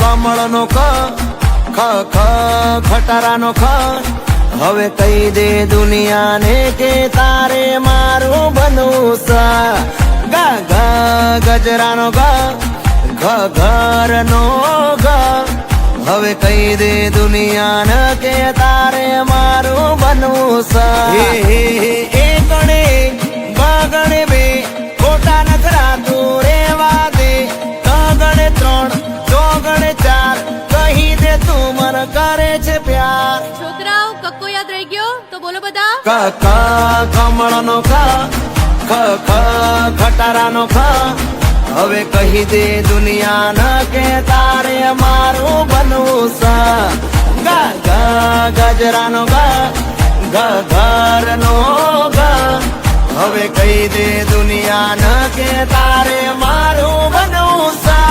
કમળનો ખટારાનો હવે કહી દે દુનિયાને કે તારે મારું બનવું સા. ગા ગા ગજરાનો ઘરનો હવે કહી દે દુનિયાને કે તારે મારું બનવું સા. એ ગણે બગણે બે ખોટા નખરા તું રેવા દે. ગણે ત્રણ ચોગણે ચાર કહી દે તું મને કરે છે પ્યાર. છોકરાઓ કક્કો યાદ રહી ગયો તો બોલો બધા. કમળનો ખટારાનો હવે કહી દે દુનિયાને કે તારે મારું બનવું સા. ગા ગા ગજરાનો ઘરનો હવે કહી દે દુનિયાને કે તારે મારું બનવું સા.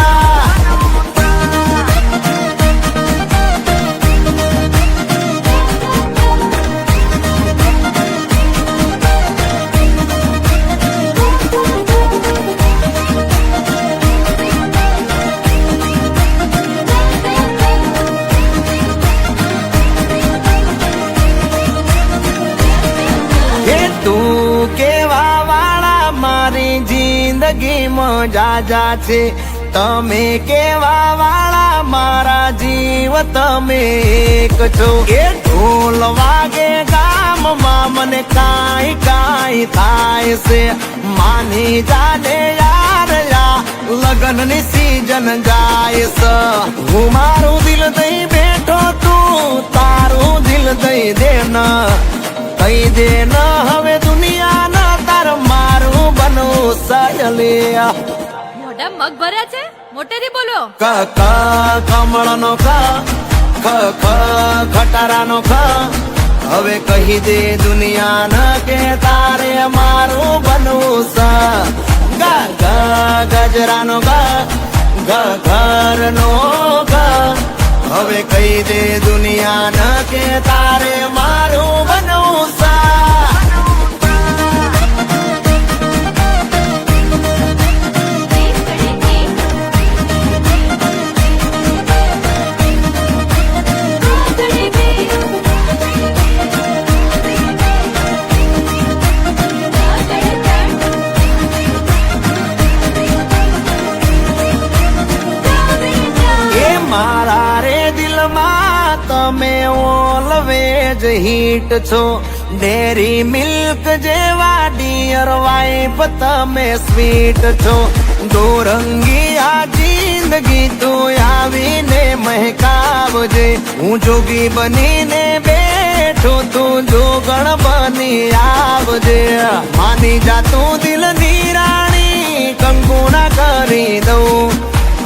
તું કેવા વાળા મારી જિંદગીમાં જાજા છે. તમે કેવા વાળા મારા જીવ તમે એક છો. એ ઢોલ વાગે ગામમાં મને કાંઈ થાય છે. માની જાને યાર લગનની સીઝન જાય છે. હું મારું દિલ દઈ બેઠો તું તારું દિલ દઈ દે ના. કહી દે ન હવે દુનિયા ન તાર મારું બનવું સાયલિયા. મોઢા મગ ભર્યા છે મોટેથી બોલો. કમળનો ખટારાનો હવે કહી દે દુનિયા ન કે તારે મારું બનવું સા. ગા ગા ગજરાનો ઘરનો હવે કહી દે દુનિયા ન કે તારે મારું બનવું સા. મારા રે દિલમાં તમે ઓલવેજ હિટ છો. ડેરી મિલ્ક જેવા ડિયર વાઇફ તમે સ્વીટ છો. દોરંગી આ જિંદગી તું આવીને મહેકાવજે. હું જોગી બનીને બેઠો તું જોગણ બની આવજે. માની જા તું દિલની રાણી કંકુ ના કરી દઉં.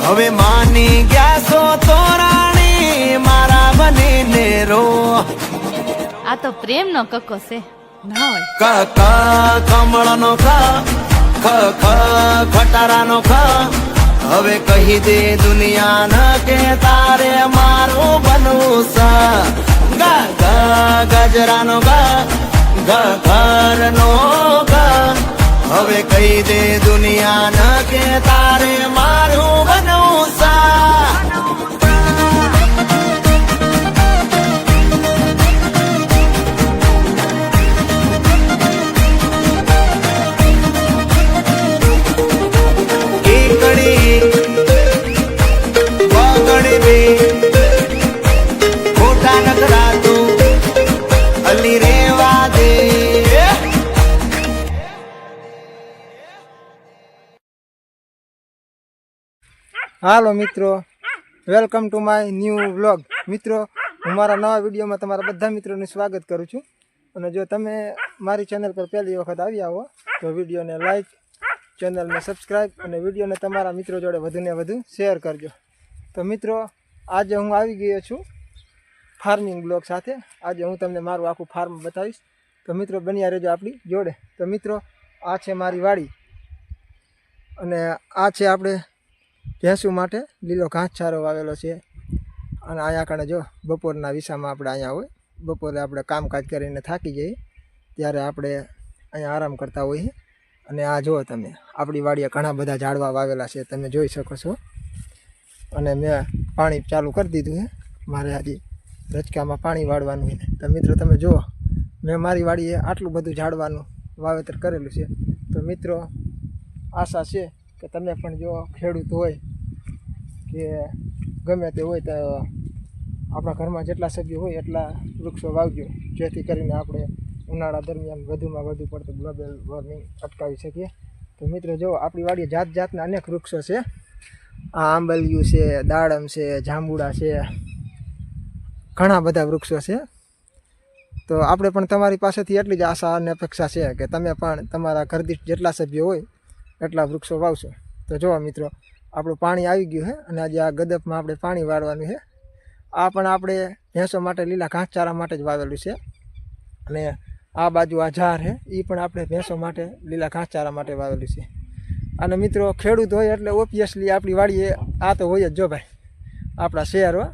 હવે માની ગયા છો તો રાણી મારા બનીને રો. આ તો પ્રેમ નો કક્કો છે ના હોય. કમળનો ખટારાનો હવે કહી દે દુનિયા ન કે તારે મારું બનવું સા. ગા ગા ગજરાનો ઘરનો હવે કહી દે દુનિયા ન કે તારે મારું બનવું સા. એકડી બગડી બે ખોટા નખરા તું અલી રેવા દે. હાલો મિત્રો, welcome to my new vlog. મિત્રો, હું મારા નવા વિડીયોમાં તમારા બધા મિત્રોનું સ્વાગત કરું છું. અને જો તમે મારી ચેનલ પર પહેલી વખત આવ્યા હો તો વિડીયોને લાઈક, ચેનલને સબસ્ક્રાઈબ અને વિડીયોને તમારા મિત્રો જોડે વધુને વધુ શેર કરજો. તો મિત્રો, આજે હું આવી ગયો છું ફાર્મિંગ બ્લોગ સાથે. આજે હું તમને મારું આખું ફાર્મ બતાવીશ. તો તો મિત્રો બન્યા રહેજો આપણી જોડે. તો મિત્રો આ છે મારી વાડી અને આ છે આપણે ભેંસું માટે લીલો ઘાસચારો વાવેલો છે. અને અહીંયા કણે જો બપોરના વિસામાં આપણે અહીંયા હોય, બપોરે આપણે કામકાજ કરીને થાકી જઈએ ત્યારે આપણે અહીંયા આરામ કરતા હોઈએ. અને આ જુઓ તમે આપણી વાડીએ ઘણા બધા ઝાડવા વાવેલા છે, તમે જોઈ શકો છો. અને મેં પાણી ચાલુ કરી દીધું છે, મારે હજી રચકામાં પાણી વાળવાનું છે. તો મિત્રો તમે જુઓ મેં મારી વાડીએ આટલું બધું ઝાડવાનું વાવેતર કરેલું છે. તો મિત્રો આશા છે કે તમે પણ જો ખેડૂત હોય કે ગમે તે હોય તો આપણા ઘરમાં જેટલા સભ્યો હોય એટલા વૃક્ષો વાવજો, જેથી કરીને આપણે ઉનાળા દરમિયાન વધુમાં વધુ પડતું ગ્લોબલ વોર્મિંગ અટકાવી શકીએ. તો મિત્રો જો આપણી વાડીએ જાત જાતના અનેક વૃક્ષો છે. આ આંબલિયું છે, દાડમ છે, જાંબુડા છે, ઘણા બધા વૃક્ષો છે. તો આપણે પણ તમારી પાસેથી એટલી જ આશા અને અપેક્ષા છે કે તમે પણ તમારા ઘરદીઠ જેટલા સભ્યો હોય એટલા વૃક્ષો વાવશો. તો જોવા મિત્રો આપણું પાણી આવી ગયું છે અને આજે આ ગદપમાં આપણે પાણી વાળવાનું છે. આ પણ આપણે ભેંસો માટે લીલા ઘાસચારા માટે જ વાવેલું છે. અને આ બાજુ આ ઝાર છે એ પણ આપણે ભેંસો માટે લીલા ઘાસચારા માટે વાવેલું છે. અને મિત્રો ખેડૂત હોય એટલે ઓબ્વિયસલી આપણી વાડીએ આ તો હોય જ. જો ભાઈ આપણા શહેર હો,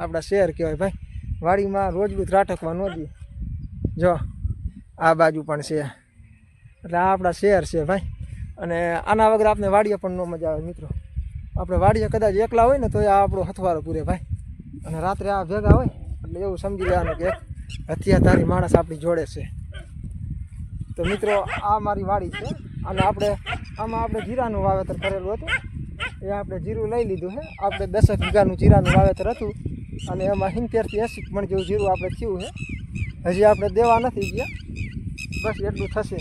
આપણા શહેર કહેવાય ભાઈ. વાડીમાં રોજનું ત્રાટકવા ન દઈએ. જો આ બાજુ પણ છે એટલે આ આપણા શહેર છે ભાઈ. અને આના વગર આપણે વાડીએ પણ ન મજા આવે મિત્રો. આપણે વાડીએ કદાચ એકલા હોય ને તો આ આપણો હથવારો પૂરે ભાઈ. અને રાત્રે આ ભેગા હોય એટલે એવું સમજી લેવાનું કે હથિયારધારી માણસ આપણી જોડે છે. તો મિત્રો આ મારી વાડી છે અને આમાં આપણે જીરાનું વાવેતર કરેલું હતું. એ આપણે જીરું લઈ લીધું છે. આપણે 10 વીઘાનું જીરાનું વાવેતર હતું અને એમાં 70 થી 80 મણ જેવું જીરું આપણે થયું છે. હજી આપણે દેવા નથી ગયા, બસ એટલું થશે.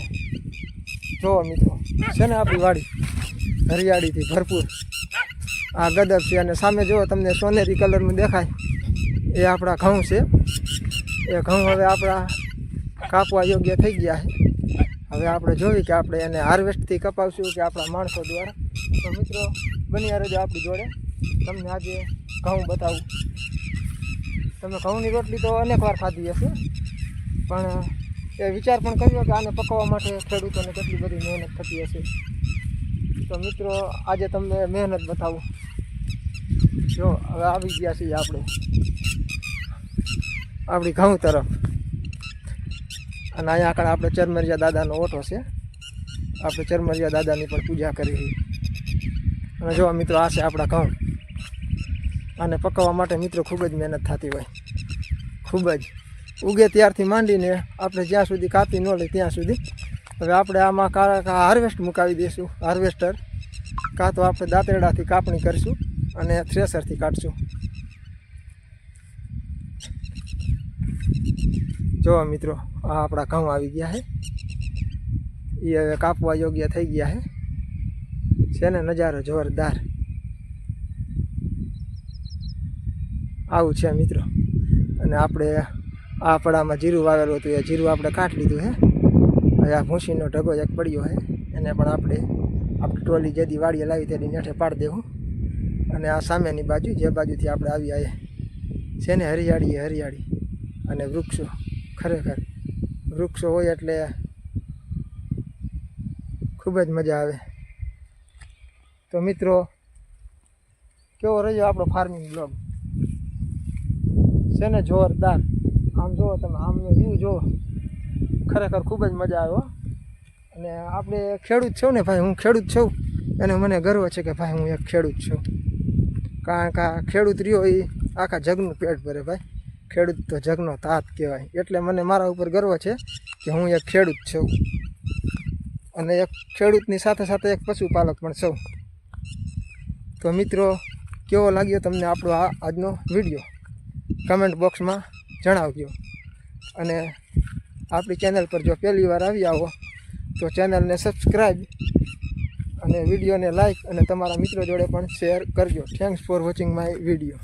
જોવો મિત્રો છે ને આપણી વાડી હરિયાળીથી ભરપૂર. આ ગદબ છે અને સામે જુઓ તમને સોનેરી કલરનું દેખાય એ આપણા ઘઉં છે. એ ઘઉં હવે આપણા કાપવા યોગ્ય થઈ ગયા છે. હવે આપણે જોઈએ કે આપણે એને હાર્વેસ્ટથી કપાવશું કે આપણા માણસો દ્વારા. તો મિત્રો બન્યા રહેજો આપણી જોડે, તમને આજે ઘઉં બતાવું. તમે ઘઉંની રોટલી તો અનેક વાર ખાધી હશે, પણ એ વિચાર પણ કર્યો કે આને પકવવા માટે ખેડૂતોને કેટલી બધી મહેનત થતી હશે. તો મિત્રો આજે તમને મહેનત બતાવું. જો હવે આવી ગયા છીએ આપણે આપણી ઘઉં તરફ. અને અહીંયા આગળ આપણે ચરમરિયા દાદાનો ઓટો છે. આપણે ચરમરિયા દાદાની પણ પૂજા કરી. અને જો મિત્રો આ છે આપણા ઘઉં. આને પકવવા માટે મિત્રો ખૂબ જ મહેનત થતી હોય, ખૂબ જ. ઉગે ત્યારથી માંડીને આપણે જ્યાં સુધી કાપી ન લે ત્યાં સુધી. હવે આપણે આમાં હાર્વેસ્ટ મુકાવી દઈશું, હાર્વેસ્ટર, કાં તો આપણે દાંતરડાથી કાપણી કરીશું અને થ્રેસરથી કાઢશું. જો મિત્રો આ આપણા ઘઉં આવી ગયા છે. એ હવે કાપવા યોગ્ય થઈ ગયા છે ને નજારો જોરદાર આવું છે મિત્રો. અને આપણે આ પડામાં જીરું વાવેલું હતું, એ જીરું આપણે કાઢી લીધું છે. હવે આ ભૂંસીનો ઢગો એક પડ્યો છે, એને પણ આપણે ટ્રોલી જેથી વાડીએ લાવી તેની નેઠે પાડી દેવું. અને આ સામેની બાજુ જે બાજુથી આપણે આવી આવીએ છે ને હરિયાળી હરિયાળી અને વૃક્ષો. ખરેખર વૃક્ષો હોય એટલે ખૂબ જ મજા આવે. તો મિત્રો કેવો રહ્યો આપણો ફાર્મિંગ બ્લોગ છે ને જોરદાર. આમ જુઓ તમે, આમનો વ્યૂ જુઓ, ખરેખર ખૂબ જ મજા આવ્યો. અને આપણે ખેડૂત છું ને ભાઈ, હું ખેડૂત છું અને મને ગર્વ છે કે ભાઈ હું એક ખેડૂત છું. કારણ કે ખેડૂત રહ્યો એ આખા જગનું પેટ ભરે ભાઈ. ખેડૂત તો જગનો તાત કહેવાય. એટલે મને મારા ઉપર ગર્વ છે કે હું એક ખેડૂત છું અને એક ખેડૂતની સાથે સાથે એક પશુપાલક પણ છું. તો મિત્રો કેવો લાગ્યો તમને આપણો આ આજનો વિડીયો કમેન્ટ બોક્સમાં જણાવજો. અને આપણી ચેનલ પર જો પહેલી વાર આવી આવો તો ચેનલને સબસ્ક્રાઈબ અને વિડીયોને લાઈક અને તમારા મિત્રો જોડે પણ શેર કરજો. Thanks for watching my video.